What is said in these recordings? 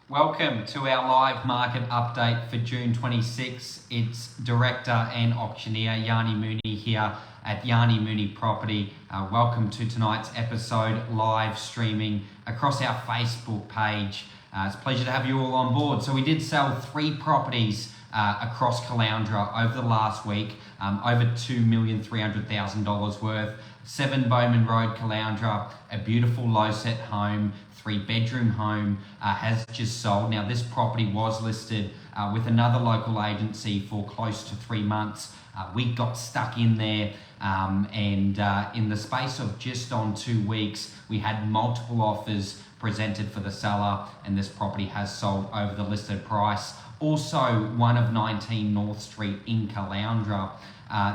Welcome to our live market update for June 26. It's director and auctioneer Yanni Mooney here at Yanni Mooney Property. Welcome to tonight's episode live streaming across our Facebook page. It's a pleasure to have you all on board. So we did sell 3 properties across Caloundra over the last week, over $2,300,000 worth. 7 Bowman Road, Caloundra, a beautiful low-set home, 3-bedroom home, has just sold. Now this property was listed with another local agency for close to 3 months. We got stuck in there and in the space of just on 2 weeks, we had multiple offers presented for the seller, and this property has sold over the listed price. Also, 1 of 19 North Street in Caloundra.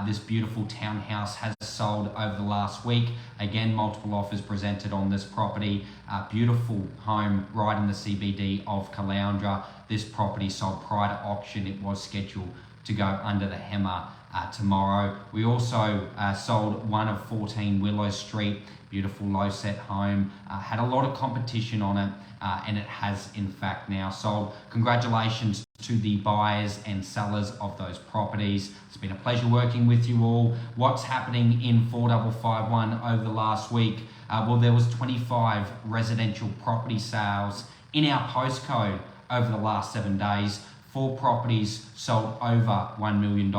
This beautiful townhouse has sold over the last week. Again, multiple offers presented on this property. Beautiful home right in the CBD of Caloundra. This property sold prior to auction. It was scheduled to go under the hammer tomorrow. We also sold 1 of 14 Willow Street. Beautiful low set home. Had a lot of competition on it and it has in fact now sold. Congratulations to the buyers and sellers of those properties. It's been a pleasure working with you all. What's happening in 4551 over the last week? Well, there was 25 residential property sales in our postcode over the last 7 days. 4 properties sold over $1 million.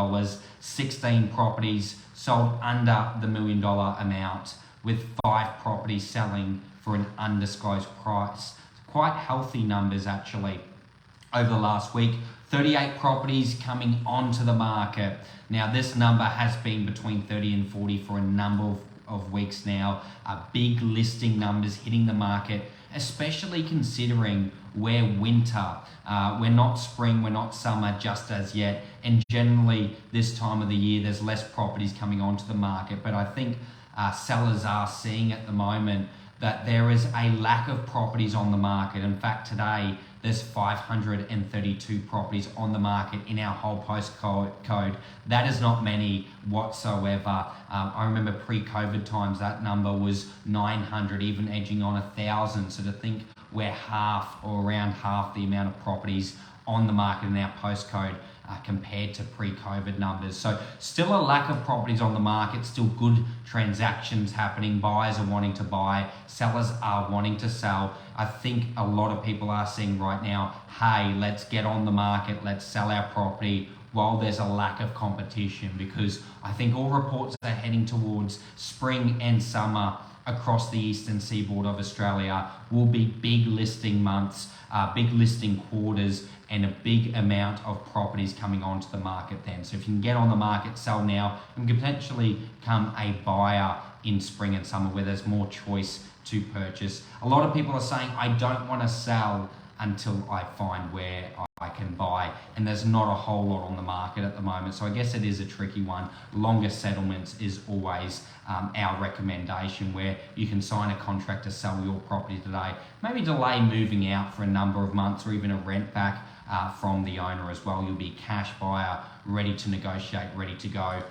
16 properties sold under the $1 million amount, with 5 properties selling for an undisclosed price. Quite healthy numbers actually over the last week. 38 properties coming onto the market. Now this number has been between 30 and 40 for a number of weeks now. Big listing numbers hitting the market, especially considering we're winter. We're not spring, we're not summer just as yet. And generally this time of the year, there's less properties coming onto the market. But I think sellers are seeing at the moment that there is a lack of properties on the market. In fact, today, there's 532 properties on the market in our whole postcode. That is not many whatsoever. I remember pre-COVID times, that number was 900, even edging on 1,000. So to think we're half or around half the amount of properties on the market in our postcode compared to pre-COVID numbers. So still a lack of properties on the market, still good transactions happening. Buyers are wanting to buy, sellers are wanting to sell. I think a lot of people are seeing right now, hey, let's get on the market, let's sell our property while there's a lack of competition, because I think all reports are heading towards spring and summer across the eastern seaboard of Australia will be big listing months, big listing quarters, and a big amount of properties coming onto the market then. So if you can get on the market, sell now, and potentially become a buyer in spring and summer where there's more choice to purchase. A lot of people are saying, I don't want to sell until I find where I can buy, and there's not a whole lot on the market at the moment. So I guess it is a tricky one. Longer settlements is always our recommendation, where you can sign a contract to sell your property today, maybe delay moving out for a number of months or even a rent back from the owner as well. You'll be a cash buyer, ready to negotiate, ready to go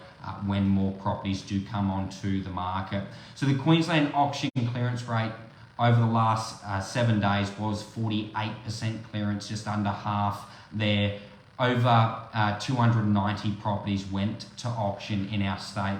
when more properties do come onto the market. So the Queensland auction clearance rate over the last 7 days was 48% clearance, just under half there. Over 290 properties went to auction in our state.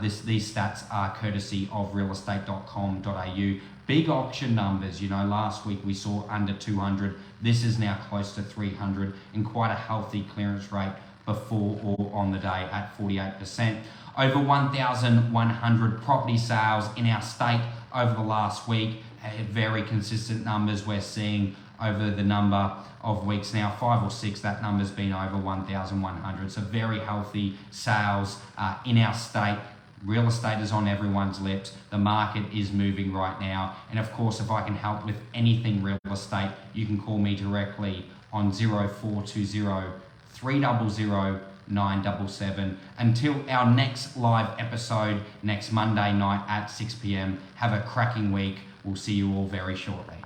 These stats are courtesy of realestate.com.au. Big auction numbers, you know, last week we saw under 200. This is now close to 300, and quite a healthy clearance rate before or on the day at 48%. Over 1,100 property sales in our state over the last week. Very consistent numbers we're seeing over the number of weeks now. 5 or 6, that number's been over 1,100. So very healthy sales in our state. Real estate is on everyone's lips. The market is moving right now. And of course, if I can help with anything real estate, you can call me directly on 0420 300 977. Until our next live episode next Monday night at 6 p.m. Have a cracking week. We'll see you all very shortly.